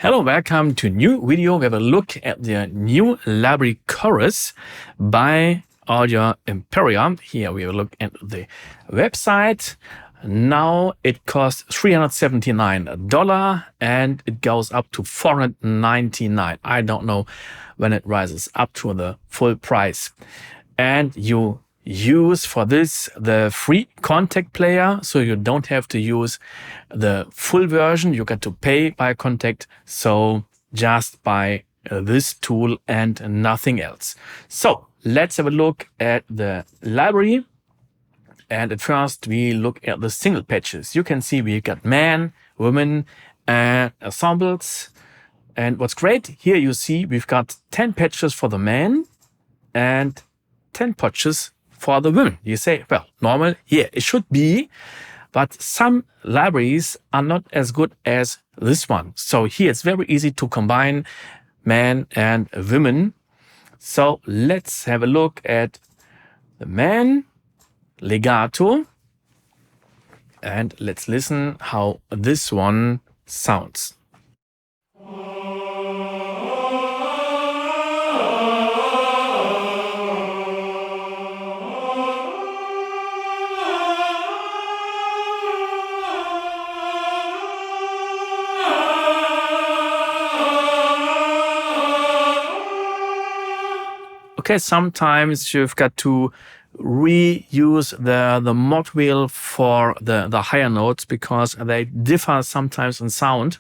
Hello, welcome to a new video. We have a look at the new library chorus by Audio Imperia. Here we will look at the website. Now it costs $379 and it goes up to $499. I don't know when it rises up to the full price. And you use for this the free contact player, so you don't have to use the full version. You got to pay by contact, so just buy this tool and nothing else. So let's have a look at the library. And at first we look at the single patches. You can see we got man, women, and ensembles. And what's great here, you see we've got 10 patches for the men and 10 patches for the women. You say, well, normal, yeah, it should be, but some libraries are not as good as this one. So here it's very easy to combine men and women. So let's have a look at the man, Legato, and let's listen how this one sounds. Okay, sometimes you've got to reuse the mod wheel for the higher notes because they differ sometimes in sound.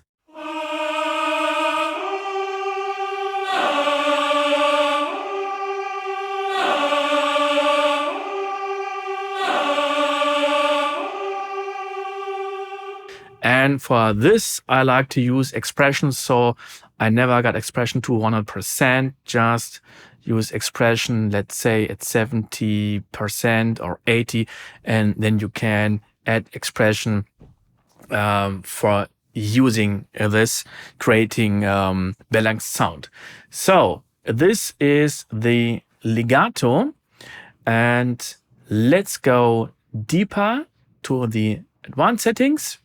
And for this, I like to use expressions, so I never got expression to 100%, just use expression, let's say at 70% or 80%, and then you can add expression for using this, creating balanced sound. So this is the legato, and let's go deeper to the advanced settings.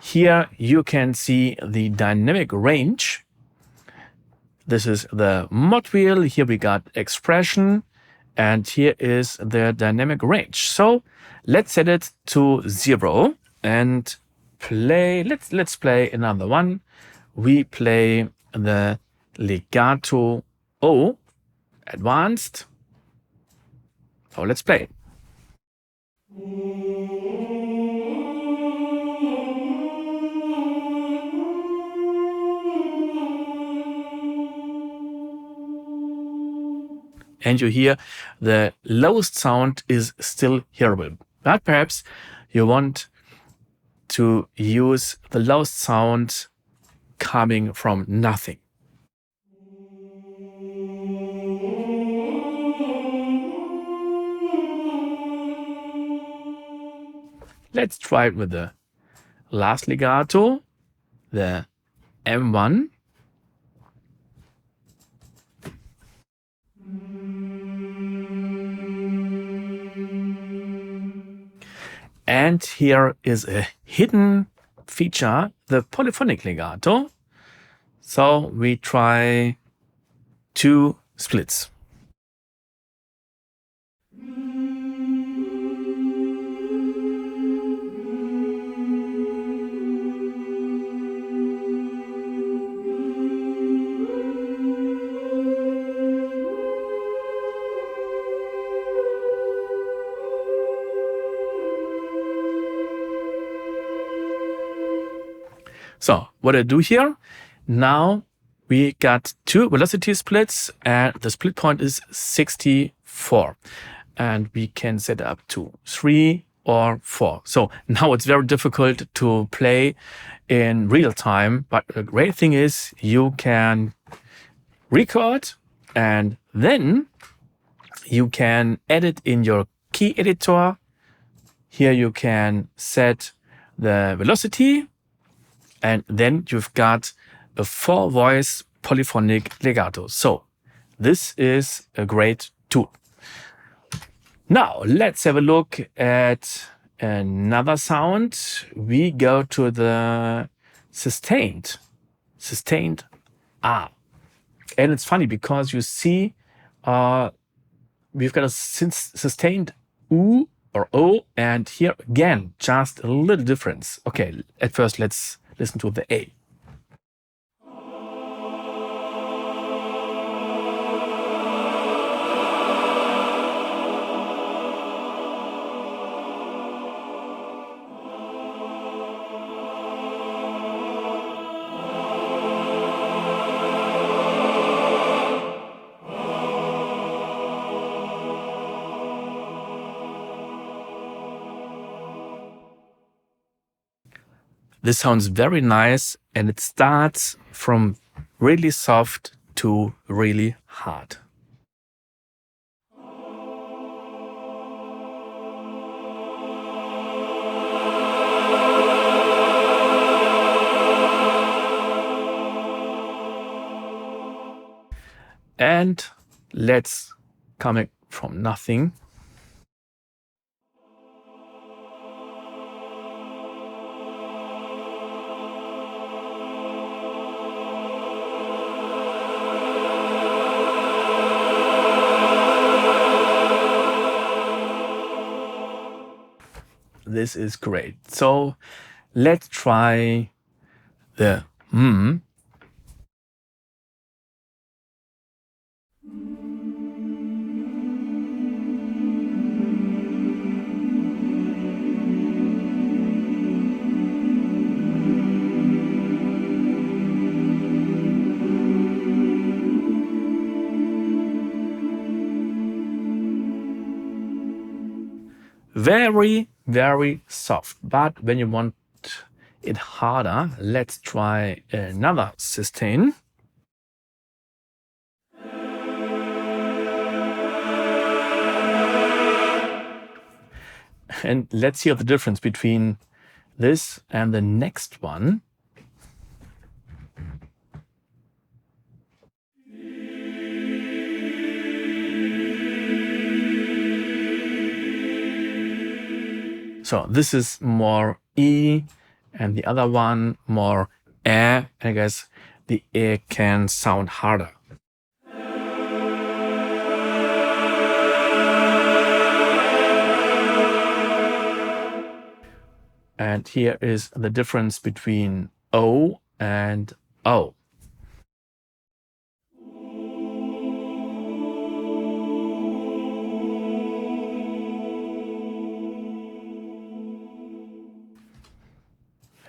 Here you can see the dynamic range. This is the mod wheel. Here we got expression, and here is the dynamic range. So let's set it to 0 and play. Let's play another one. We play the legato O, advanced. So let's play. And you hear the lowest sound is still hearable. But perhaps you want to use the lowest sound coming from nothing. Let's try it with the last legato, the M1. And here is a hidden feature, the polyphonic legato. So we try 2 splits. So what I do here, now we got 2 velocity splits and the split point is 64. And we can set up to 3 or 4. So now it's very difficult to play in real time, but the great thing is you can record and then you can edit in your key editor. Here you can set the velocity, and then you've got a 4-voice polyphonic legato. So this is a great tool. Now let's have a look at another sound. We go to the sustained sustained A. And it's funny because you see we've got a sustained U or O, and here again, just a little difference. Okay, at first let's listen to the A. This sounds very nice, and it starts from really soft to really hard. And let's coming from nothing. This is great. So let's try the very, very soft. But when you want it harder, let's try another sustain. And let's hear the difference between this and the next one. So this is more E, and the other one more E. And I guess the E can sound harder. And here is the difference between O and O.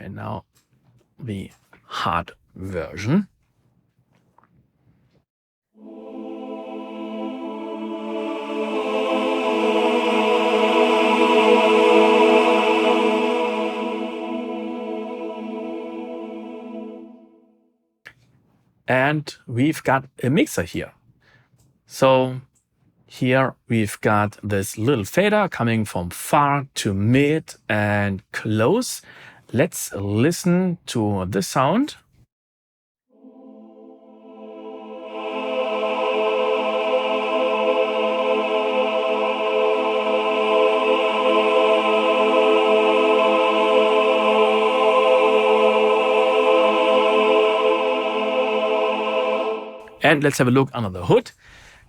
And now the hard version. And we've got a mixer here. So here we've got this little fader coming from far to mid and close. Let's listen to the sound. And let's have a look under the hood.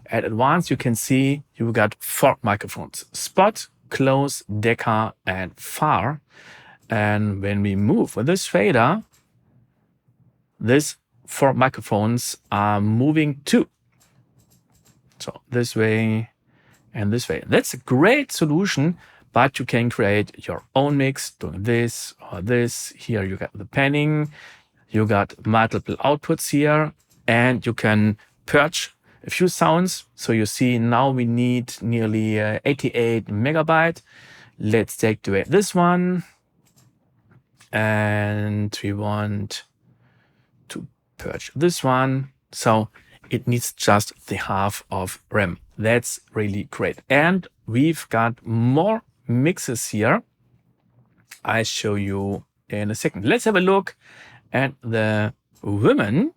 At advanced, you can see you got 4 microphones: spot, close, deca, and far. And when we move with this fader, these 4 microphones are moving too. So this way and this way. That's a great solution, but you can create your own mix doing this or this. Here you got the panning, you got multiple outputs here, and you can purge a few sounds. So you see now we need nearly 88 megabyte. Let's deactivate this one. And we want to purge this one. So it needs just the half of RAM. That's really great. And we've got more mixes here. I show you in a second. Let's have a look at the women.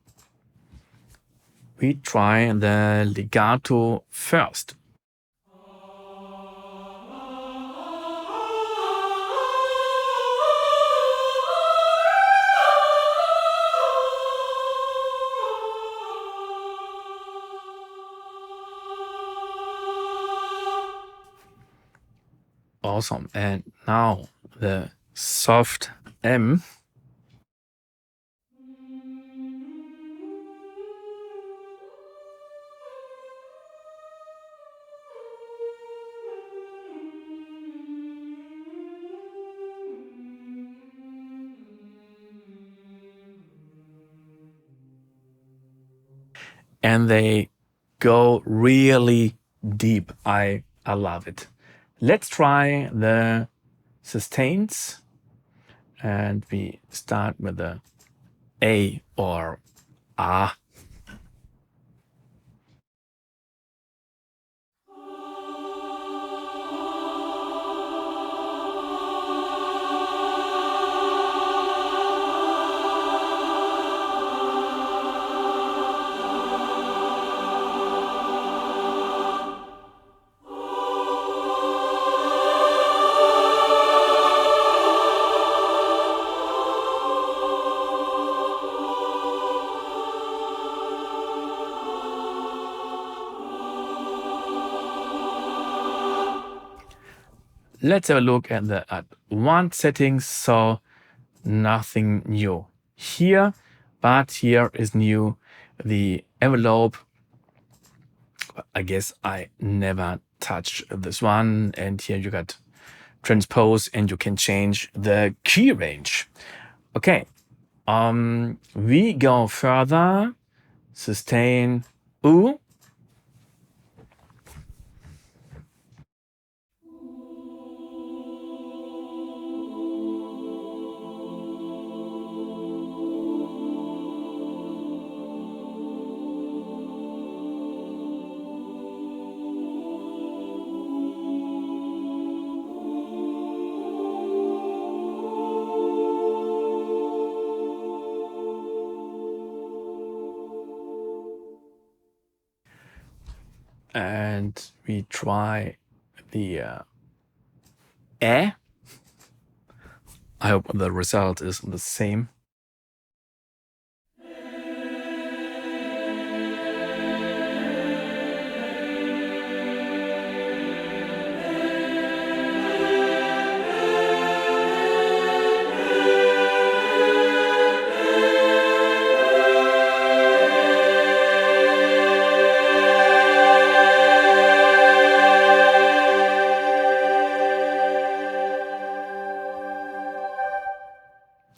We try the legato first. Awesome. And now the soft M. And they go really deep. I love it. Let's try the sustains. And we start with the A or A. Let's have a look at the advanced settings. So nothing new here, but here is new the envelope. I guess I never touched this one. And here you got transpose and you can change the key range. Okay, we go further. Sustain U. And we try the E. I hope the result is the same.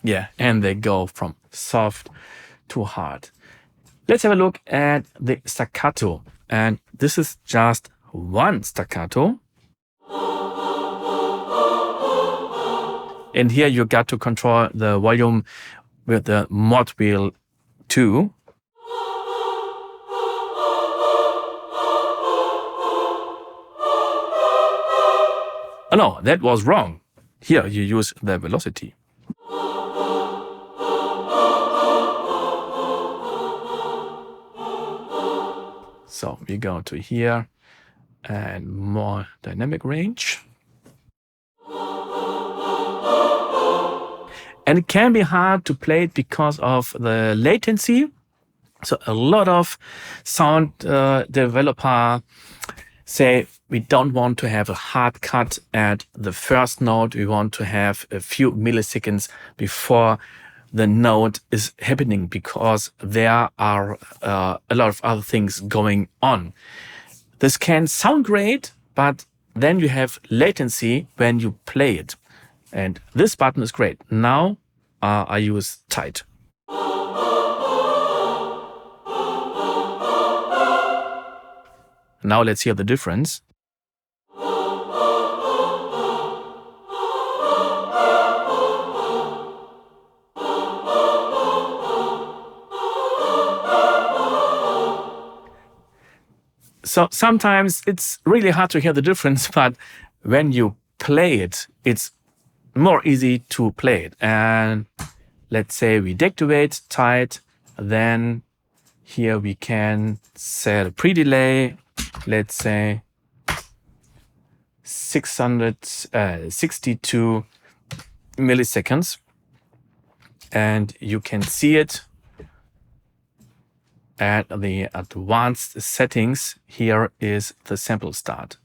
Yeah, and they go from soft to hard. Let's have a look at the staccato. And this is just one staccato. And here you got to control the volume with the mod wheel 2. Oh no, that was wrong. Here you use the velocity. So we go to here and more dynamic range. And it can be hard to play it because of the latency. So a lot of sound developer say we don't want to have a hard cut at the first note. We want to have a few milliseconds before the note is happening because there are a lot of other things going on. This can sound great, but then you have latency when you play it. And this button is great. Now I use tight. Now let's hear the difference. So sometimes it's really hard to hear the difference, but when you play it, it's more easy to play it. And let's say we deactivate tight, then here we can set a pre-delay, let's say 662 milliseconds. And you can see it at the advanced settings. Here is the sample start.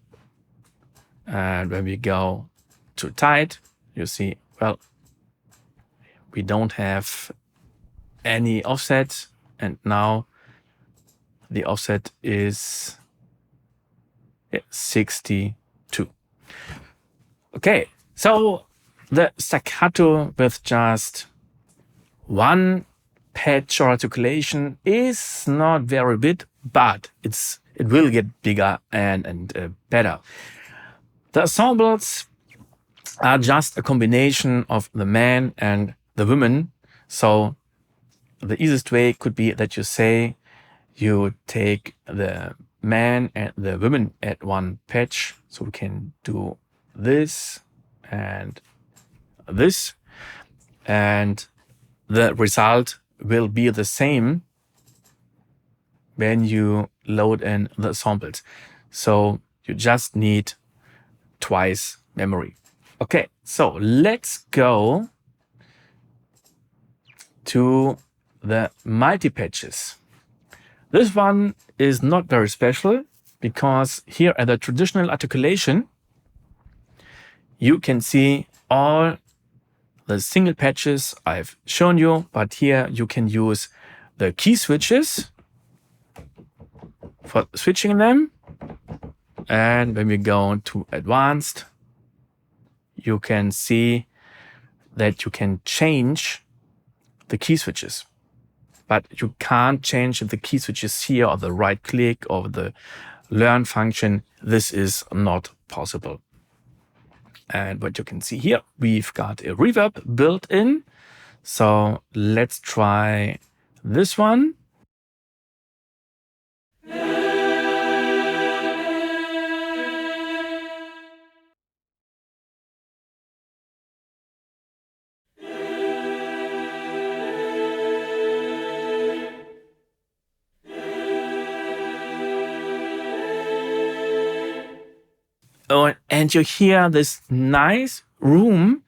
And when we go too tight, you see, well, we don't have any offset, and now the offset is 62. Okay, so the staccato with just one patch or articulation is not very big, but it will get bigger and better. The ensembles are just a combination of the man and the woman. So the easiest way could be that you say you take the man and the woman at one pitch. So we can do this and this, and the result will be the same when you load in the samples. So you just need twice memory. Okay, so let's go to the multi-patches. This one is not very special because here at the traditional articulation, you can see all the single patches I've shown you, but here you can use the key switches for switching them. And when we go to advanced, you can see that you can change the key switches, but you can't change the key switches here or the right click or the learn function. This is not possible. And what you can see here, we've got a reverb built in. So let's try this one. Oh, and you hear this nice room,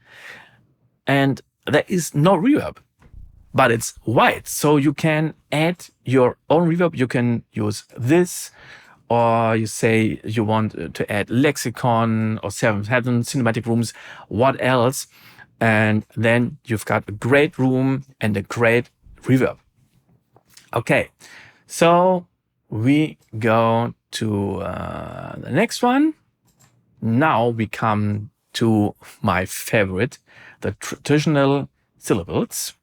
and there is no reverb, but it's white. So you can add your own reverb. You can use this, or you say you want to add lexicon or 7 cinematic rooms, what else? And then you've got a great room and a great reverb. Okay, so we go to the next one. Now we come to my favorite, the traditional syllables.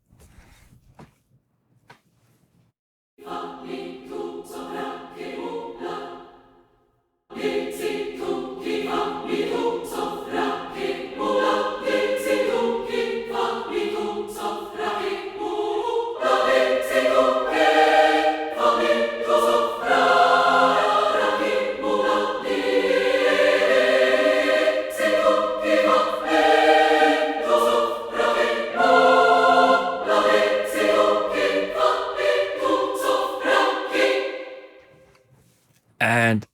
And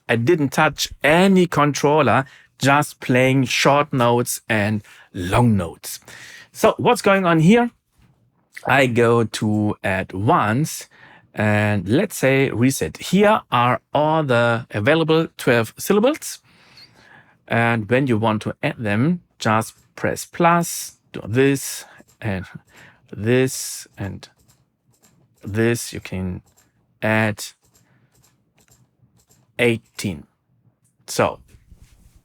I didn't touch any controller, just playing short notes and long notes. So what's going on here? I go to advanced and let's say reset. Here are all the available 12 syllables. And when you want to add them, just press plus, do this and this and this. You can add 18. So,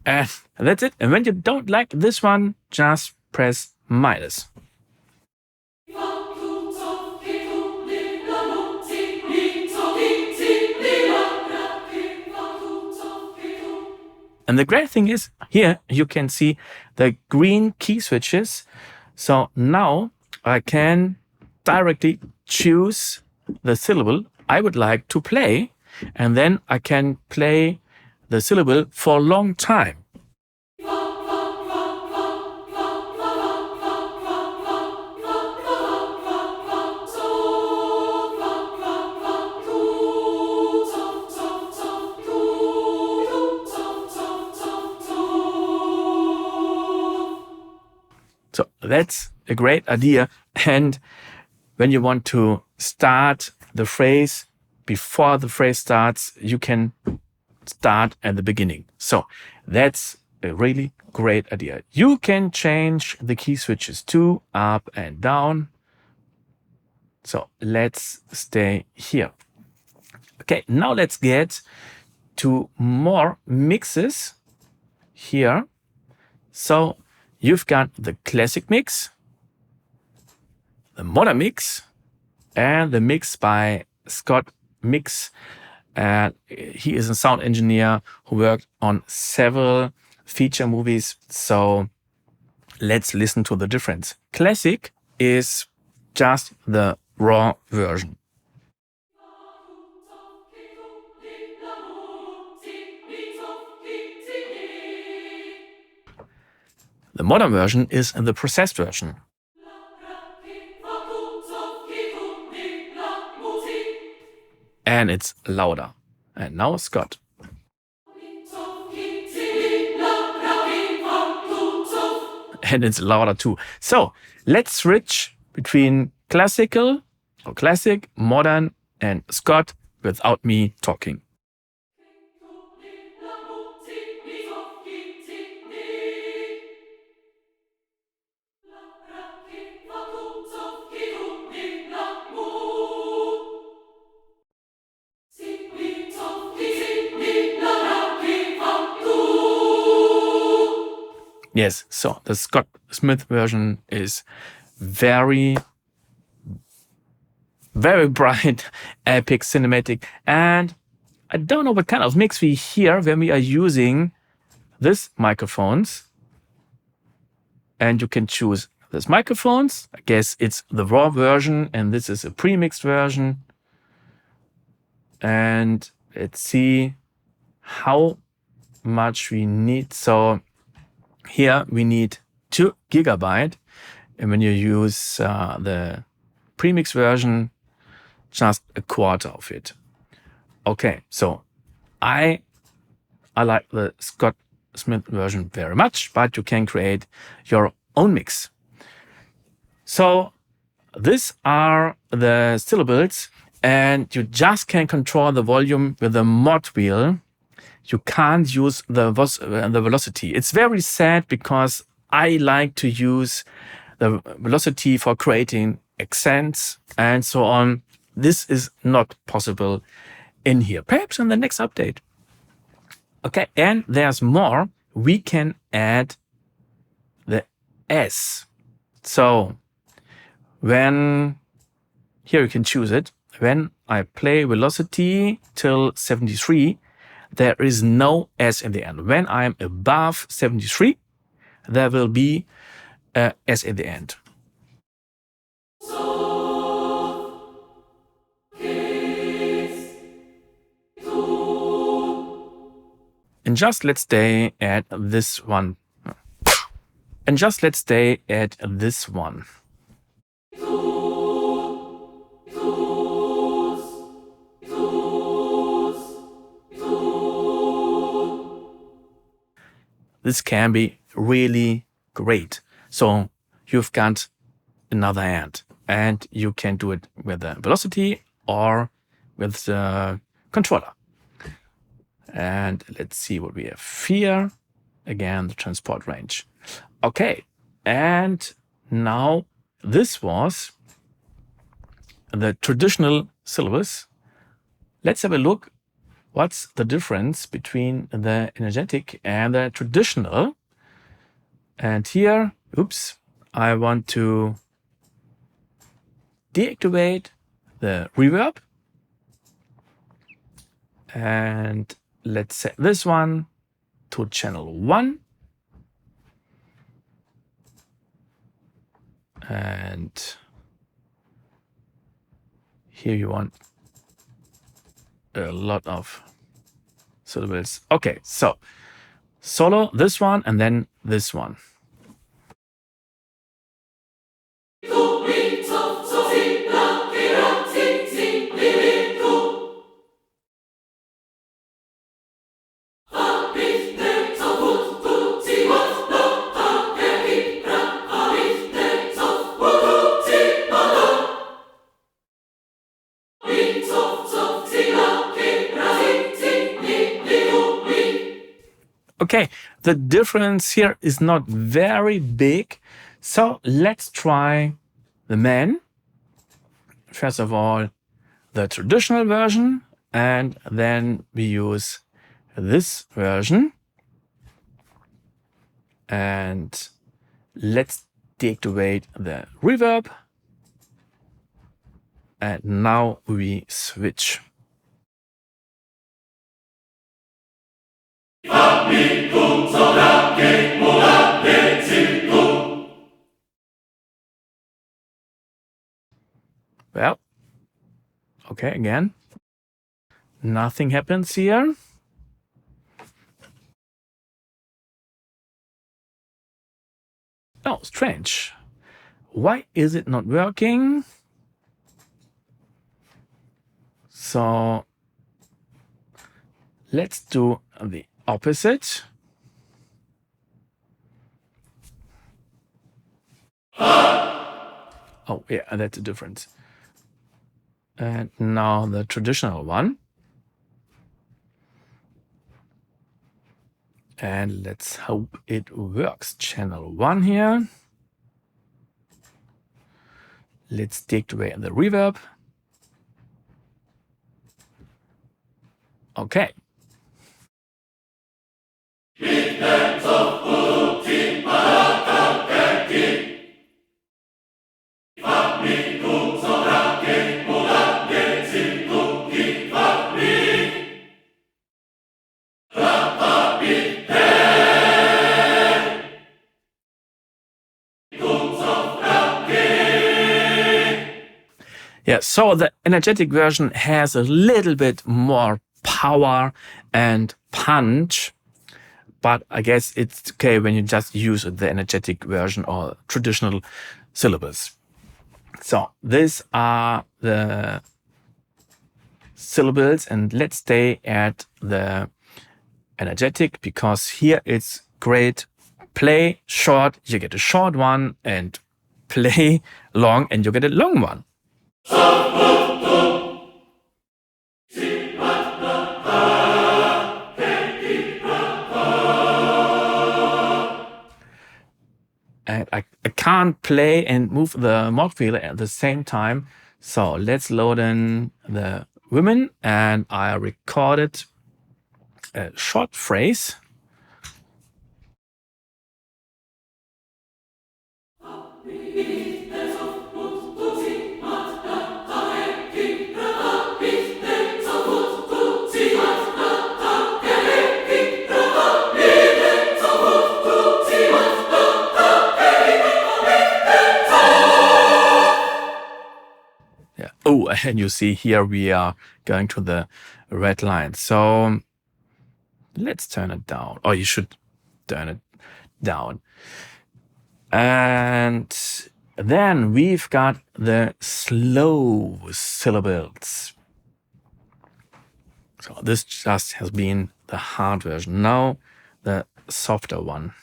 and that's it. And when you don't like this one, just press minus. And the great thing is here you can see the green key switches. So now I can directly choose the syllable I would like to play, and then I can play the syllable for a long time. So that's a great idea. And when you want to start the phrase, before the phrase starts, you can start at the beginning. So that's a really great idea. You can change the key switches to up and down. So let's stay here. Okay, now let's get to more mixes here. So you've got the classic mix, the modern mix, and the mix by Scott Mix. And he is a sound engineer who worked on several feature movies. So let's listen to the difference. Classic is just the raw version. The modern version is the processed version. And it's louder. And now Scott. And it's louder too. So let's switch between classical or classic, modern, and Scott without me talking. Yes, so the Scott Smith version is very, very bright, epic, cinematic. And I don't know what kind of mix we hear when we are using these microphones. And you can choose these microphones. I guess it's the raw version, and this is a pre-mixed version. And let's see how much we need. So here we need 2 GB, and when you use the premix version, just a quarter of it. Okay, so I like the Scott Smith version very much, but you can create your own mix. So these are the syllables, and you just can control the volume with the mod wheel. You can't use the velocity. It's very sad because I like to use the velocity for creating accents and so on. This is not possible in here. Perhaps in the next update. Okay, and there's more. We can add the S. So when here you can choose it. When I play velocity till 73, there is no S in the end. When I'm above 73, there will be a S in the end. And just let's stay at this one. This can be really great. So you've got another hand, and you can do it with the velocity or with the controller. And let's see what we have here. Again, the transport range. Okay, and now this was the traditional syllabus. Let's have a look. What's the difference between the energetic and the traditional? And here, oops, I want to deactivate the reverb. And let's set this one to channel 1. And here you want a lot of syllables. Okay, so solo, this one, and then this one. Okay, Okay, the difference here is not very big. So let's try the man. First of all, the traditional version, and then we use this version. And let's deactivate the reverb. And now we switch. Well, okay, again. Nothing happens here. Oh, strange. Why is it not working? So let's do the opposite. Oh, yeah, that's a difference. And now the traditional one. And let's hope it works. Channel 1 here. Let's deactivate the reverb. Okay. Yeah, so the energetic version has a little bit more power and punch, but I guess it's okay when you just use the energetic version or traditional syllables. So these are the syllables, and let's stay at the energetic because here it's great. Play short, you get a short one, and play long and you get a long one. And I can't play and move the mod feeler at the same time. So let's load in the women, and I recorded a short phrase. Yeah. Oh, and you see here we are going to the red line. So let's turn it down. Or you should turn it down. And then we've got the slow syllables. So this just has been the hard version. Now the softer one.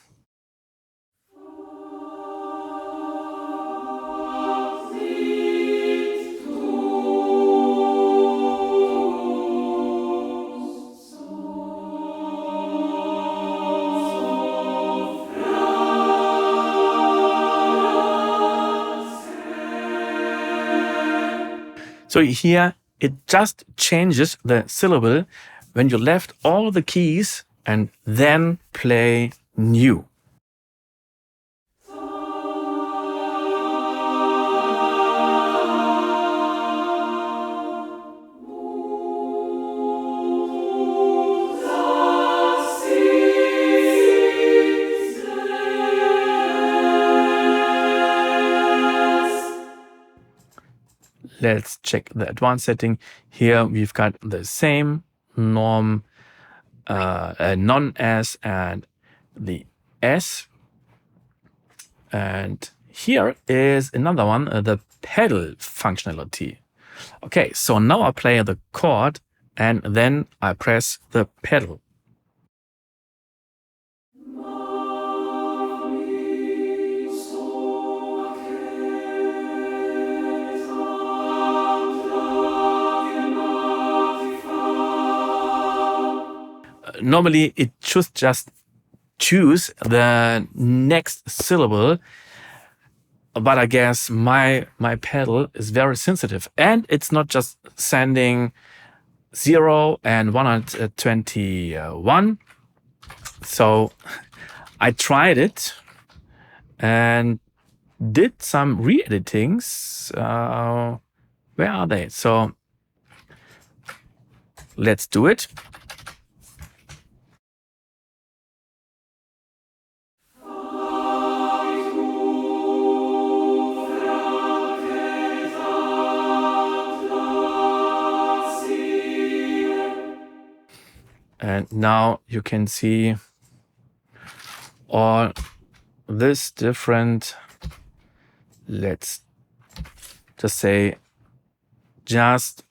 So here it just changes the syllable when you left all the keys and then play new. Let's check the advanced setting. Here we've got the same norm, non-S and the S. And here is another one, the pedal functionality. Okay, so now I play the chord and then I press the pedal. Normally it should just choose the next syllable. But I guess my pedal is very sensitive, and it's not just sending 0 and 121. So I tried it and did some re-editings. Where are they? So let's do it. And now you can see all this different, let's just say just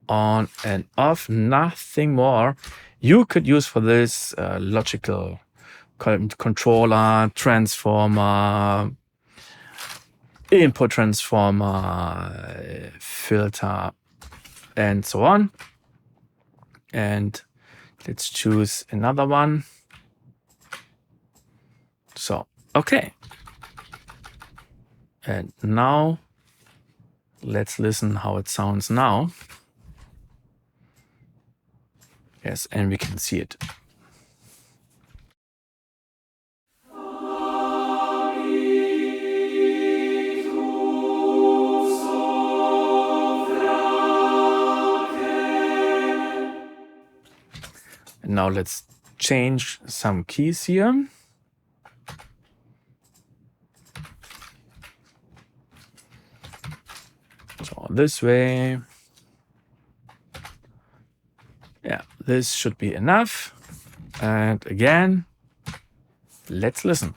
on and off, nothing more. You could use for this logical controller, transformer, input transformer, filter, and so on. And let's choose another one. So, okay. And now let's listen how it sounds now. Yes, and we can see it. And now let's change some keys here. So this way. Yeah, this should be enough. And again, let's listen.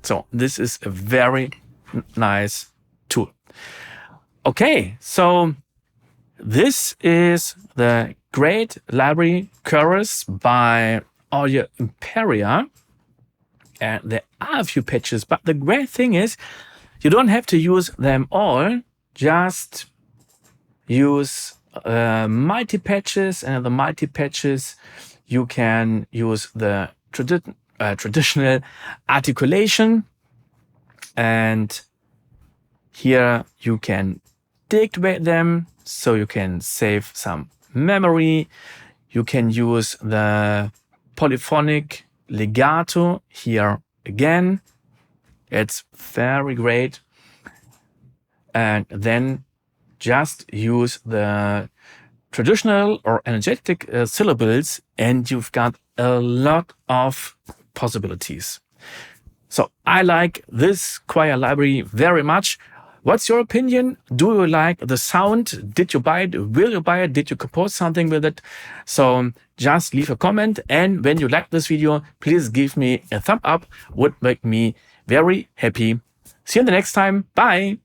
So this is a very nice tool. Okay, so this is the great library chorus by Audio Imperia. And there are a few patches, but the great thing is you don't have to use them all. Just use multi-patches, and the multi-patches you can use the traditional articulation, and here you can deactivate them so you can save some memory. You can use the polyphonic legato here again. It's very great. And then just use the traditional or energetic syllables, and you've got a lot of possibilities. So I like this choir library very much. What's your opinion? Do you like the sound? Did you buy it? Will you buy it? Did you compose something with it? So just leave a comment. And when you like this video, please give me a thumb up. Would make me very happy. See you the next time. Bye.